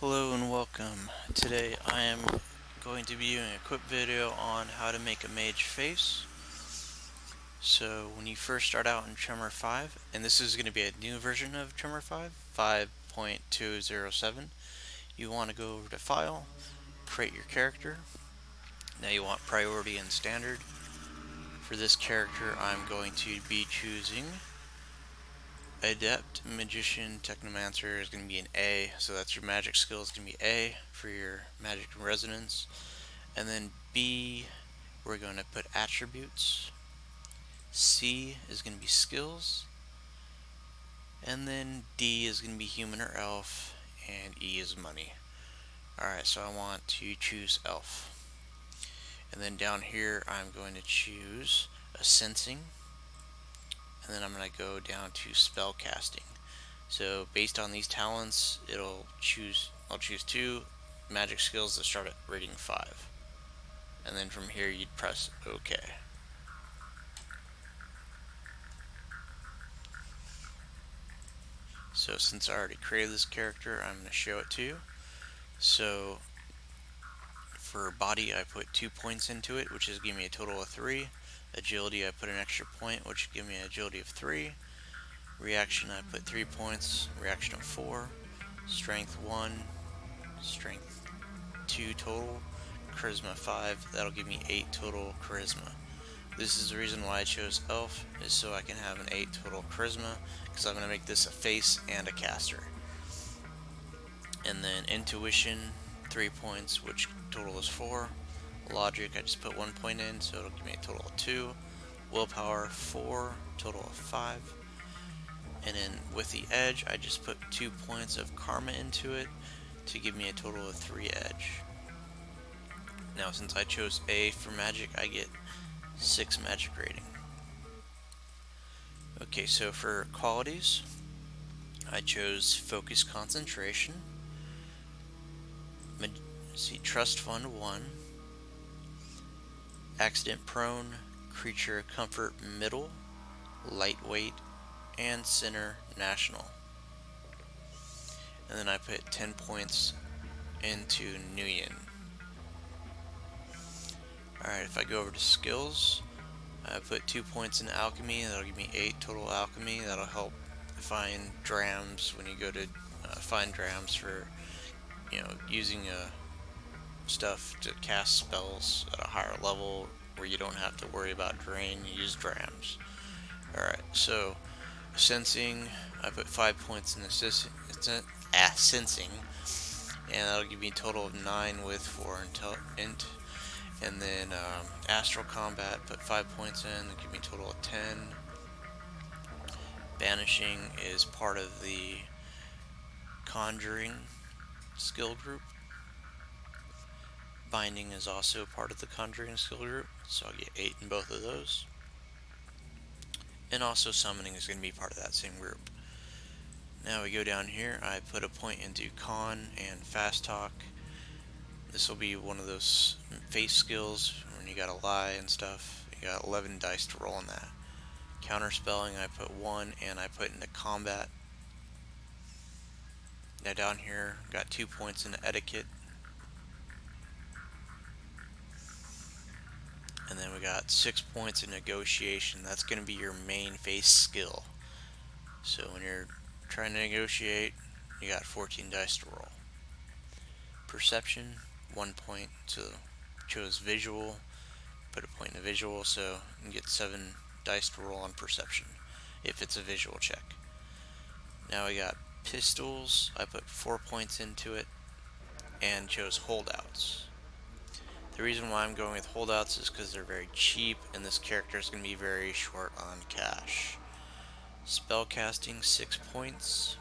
Hello and welcome. Today I am going to be doing a quick video on how to make a mage face. So when you first start out in Chummer 5, and this is going to be a new version of Chummer 5, 5.207, you want to go over to File, create your character. Now you want priority and standard. For this character I'm going to be choosing Adept, Magician, Technomancer is going to be an A, so that's your magic skill is going to be A for your magic resonance. And then B, we're going to put attributes. C is going to be skills. And then D is going to be human or elf. And E is money. Alright, so I want to choose elf. And then down here, I'm going to choose a sensing. And then I'm going to go down to spell casting. So based on these talents, I'll choose 2 magic skills that start at rating 5. And then from here you'd press OK. So since I already created this character, I'm going to show it to you. So for body I put 2 points into it, which is giving me a total of 3. Agility I put an extra point, which gives me an agility of 3. Reaction I put 3 points, reaction of 4. Strength 1, strength 2 total. Charisma 5, that'll give me 8 total charisma. This is the reason why I chose elf, is so I can have an 8 total charisma, because I'm going to make this a face and a caster. And then intuition, 3 points, which total is 4. Logic, I just put 1 point in, so it'll give me a total of 2. Willpower, 4, total of 5. And then with the edge, I just put 2 points of karma into it to give me a total of 3 edge. Now since I chose A for magic, I get 6 magic rating. Okay, so for qualities, I chose focus concentration, trust fund 1, accident prone, creature comfort middle, lightweight, and center national. And then I put 10 points into Nguyen. Alright, if I go over to skills, I put 2 points in alchemy, that'll give me 8 total alchemy. That'll help find drams when you go to find drams for, using stuff to cast spells at a higher level where you don't have to worry about drain, you use drams. Alright, so sensing, I put 5 points in sensing, and that'll give me a total of 9 with 4 int. And then astral combat, put 5 points in, that'll give me a total of 10. Banishing is part of the conjuring skill group. Binding is also part of the conjuring skill group, so I'll get 8 in both of those. And also summoning is going to be part of that same group. Now we go down here, I put a point into con and fast talk. This will be one of those face skills when you gotta lie and stuff. You got 11 dice to roll on that. Counterspelling I put 1, and I put into combat. Now down here, got 2 points into etiquette. And then we got 6 points in negotiation. That's going to be your main face skill. So when you're trying to negotiate, you got 14 dice to roll. Perception, 1 point. So chose visual, put a point in the visual, so you can get 7 dice to roll on perception if it's a visual check. Now we got pistols. I put 4 points into it and chose holdouts. The reason why I'm going with holdouts is because they're very cheap, and this character is going to be very short on cash. Spellcasting, 6 points,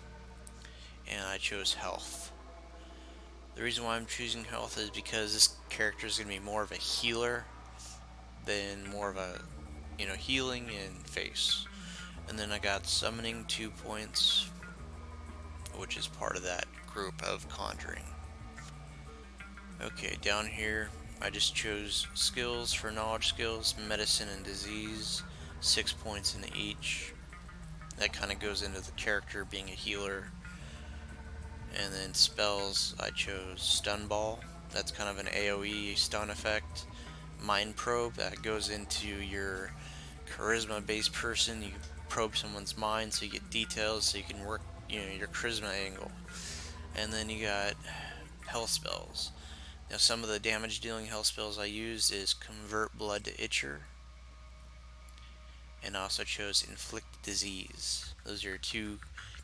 and I chose health. The reason why I'm choosing health is because this character is going to be more of a healer than more of a, healing in face. And then I got summoning, 2 points, which is part of that group of conjuring. Okay, down here I just chose skills for knowledge skills, medicine and disease, 6 points into each. That kind of goes into the character being a healer. And then spells, I chose Stun Ball. That's kind of an AoE stun effect. Mind Probe, that goes into your charisma based person. You probe someone's mind so you get details so you can work, your charisma angle. And then you got health spells. Now some of the damage dealing health spells I used is Convert Blood to Itcher, and also chose Inflict Disease. Those are two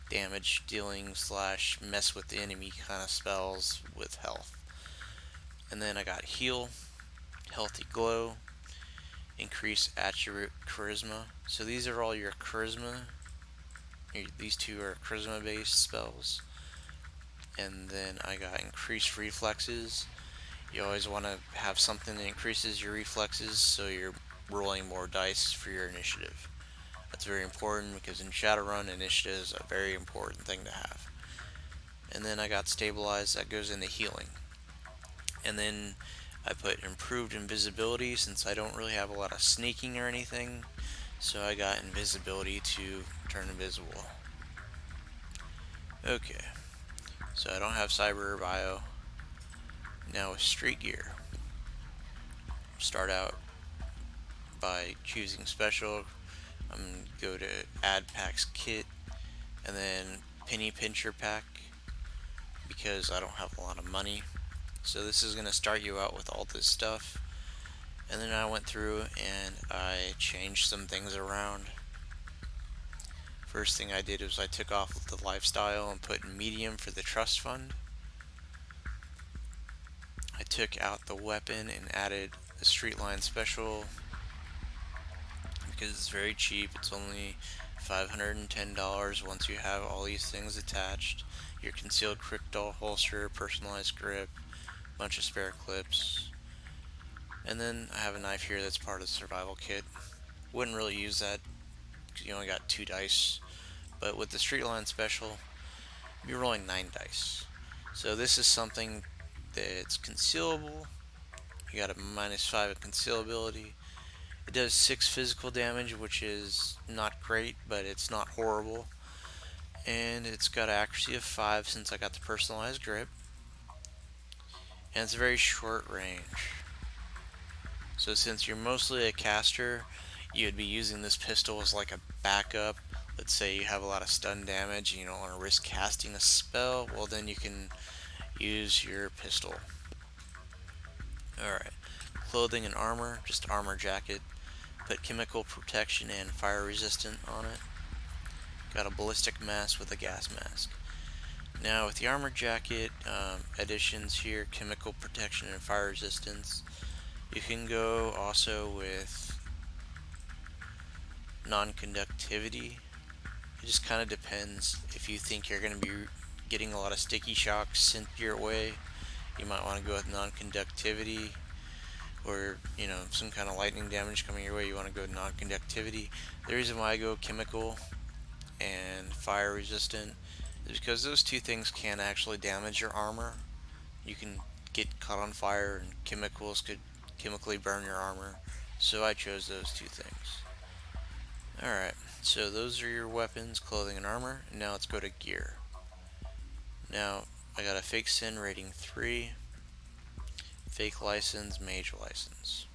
damage dealing slash mess with the enemy kind of spells with health. And then I got Heal, Healthy Glow, Increase Attribute Charisma. So these are all your charisma. These two are charisma based spells. And then I got Increased Reflexes. You always want to have something that increases your reflexes so you're rolling more dice for your initiative. That's very important because in Shadowrun, initiative is a very important thing to have. And then I got Stabilize, that goes into healing. And then I put Improved Invisibility since I don't really have a lot of sneaking or anything. So I got Invisibility to turn invisible. Okay, so I don't have Cyber or Bio. Now with Street Gear, start out by choosing Special. I'm going to go to Add Packs Kit, and then Penny Pincher Pack, because I don't have a lot of money. So this is going to start you out with all this stuff. And then I went through and I changed some things around. First thing I did was I took off the lifestyle and put medium for the trust fund. I took out the weapon and added the street line special because it's very cheap. It's only $510 once you have all these things attached. Your concealed quick doll holster, personalized grip, bunch of spare clips. And then I have a knife here that's part of the survival kit. Wouldn't really use that because you only got 2 dice. But with the street line special, you're rolling 9 dice. So this is something that's concealable. You got a -5 in concealability. It does 6 physical damage, which is not great, but it's not horrible. And it's got an accuracy of 5 since I got the personalized grip. And it's very short range. So since you're mostly a caster, you would be using this pistol as like a backup. Let's say you have a lot of stun damage and you don't want to risk casting a spell, well then you can use your pistol. Alright, clothing and armor, just armor jacket. Put chemical protection and fire resistant on it. Got a ballistic mask with a gas mask. Now with the armor jacket, additions here, chemical protection and fire resistance. You can go also with non-conductivity. It just kind of depends. If you think you're going to be getting a lot of sticky shocks sent your way, you might want to go with non-conductivity. Or, some kind of lightning damage coming your way, you want to go with non-conductivity. The reason why I go chemical and fire resistant is because those two things can actually damage your armor. You can get caught on fire and chemicals could chemically burn your armor. So I chose those two things. Alright, so those are your weapons, clothing, and armor. And now let's go to gear. Now, I got a fake sin rating 3, fake license, mage license.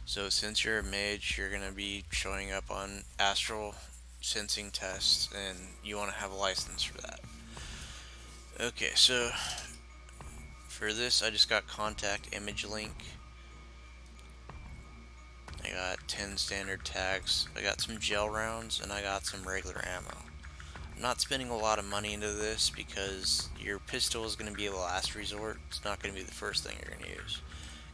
So since you're a mage, you're going to be showing up on astral sensing tests, and you want to have a license for that. Okay, so for this, I just got contact image link. I got 10 standard tags. I got some gel rounds, and I got some regular ammo. I'm not spending a lot of money into this because your pistol is going to be the last resort. It's not going to be the first thing you're going to use.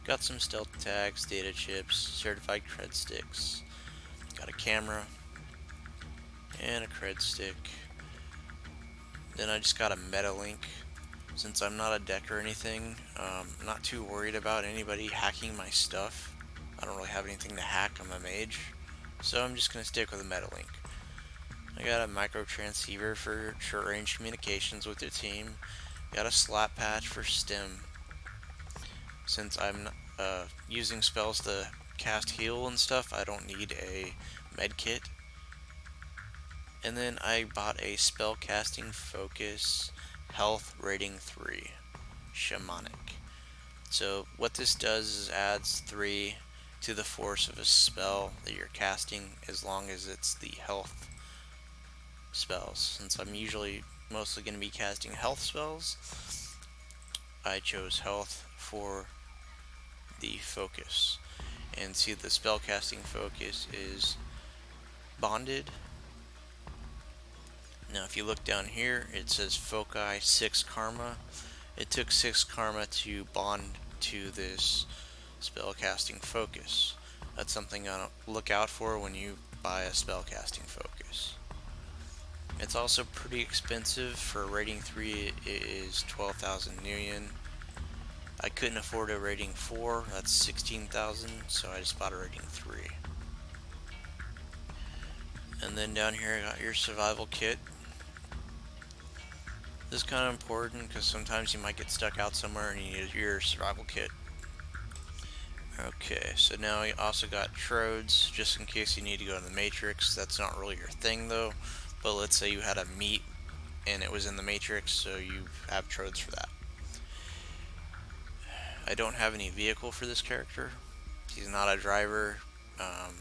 Got some stealth tags, data chips, certified cred sticks. Got a camera and a cred stick. Then I just got a meta link. Since I'm not a deck or anything, I'm not too worried about anybody hacking my stuff. I don't really have anything to hack, I'm a mage. So I'm just going to stick with a meta link. I got a micro transceiver for short range communications with your team. Got a slap patch for stim. Since I'm using spells to cast heal and stuff, I don't need a med kit. And then I bought a spellcasting focus health rating 3 shamanic. So what this does is adds 3 to the force of a spell that you're casting as long as it's the health spells. Since I'm usually mostly going to be casting health spells, I chose health for the focus. And see, the spellcasting focus is bonded. Now if you look down here, it says foci 6 karma. It took 6 karma to bond to this spellcasting focus. That's something to look out for when you buy a spellcasting focus. It's also pretty expensive. For rating 3 it is 12,000 New Yen. I couldn't afford a rating 4, that's 16,000, so I just bought a rating 3. And then down here I got your survival kit. This is kind of important because sometimes you might get stuck out somewhere and you need your survival kit. Okay, so now you also got trodes, just in case you need to go in the Matrix. That's not really your thing though, but let's say you had a meat and it was in the Matrix, so you have trodes for that. I don't have any vehicle for this character. He's not a driver,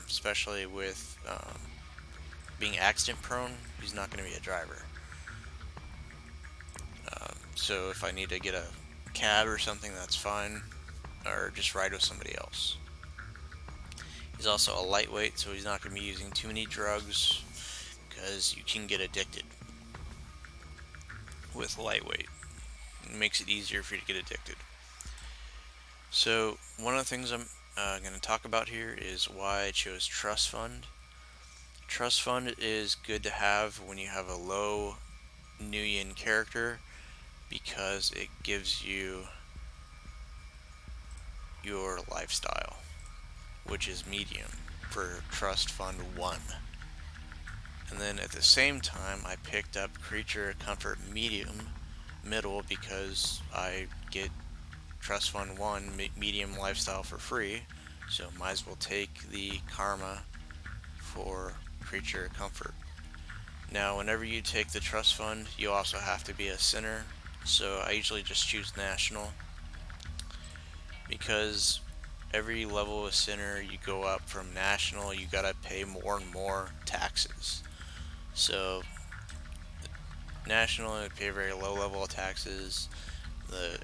especially with being accident prone, he's not going to be a driver. So if I need to get a cab or something, that's fine, or just ride with somebody else. He's also a lightweight, so he's not going to be using too many drugs because you can get addicted with lightweight. It makes it easier for you to get addicted. So one of the things I'm going to talk about here is why I chose Trust Fund. Trust Fund is good to have when you have a low Nuyen character because it gives you your lifestyle, which is medium for Trust Fund 1. And then at the same time I picked up Creature Comfort middle because I get Trust Fund 1 medium lifestyle for free, so might as well take the karma for Creature Comfort. Now whenever you take the Trust Fund, you also have to be a sinner, so I usually just choose National because every level of sinner you go up from National, you gotta pay more and more taxes. So National, you pay very low level of taxes.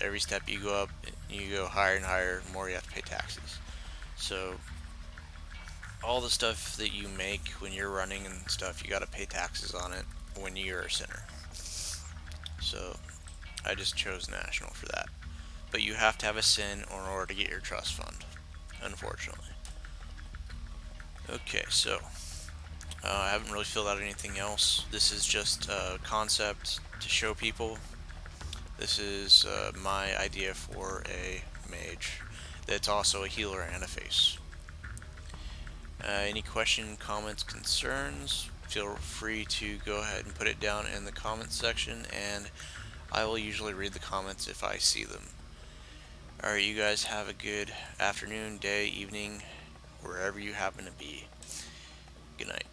Every step you go up, you go higher and higher, the more you have to pay taxes. So all the stuff that you make when you're running and stuff, you gotta pay taxes on it when you're a sinner. So I just chose National for that. But you have to have a sin in order to get your Trust Fund, unfortunately. Okay, so I haven't really filled out anything else. This is just a concept to show people. This is my idea for a mage that's also a healer and a face. Any question, comments, concerns, feel free to go ahead and put it down in the comments section, and I will usually read the comments if I see them. Alright, you guys have a good afternoon, day, evening, wherever you happen to be. Good night.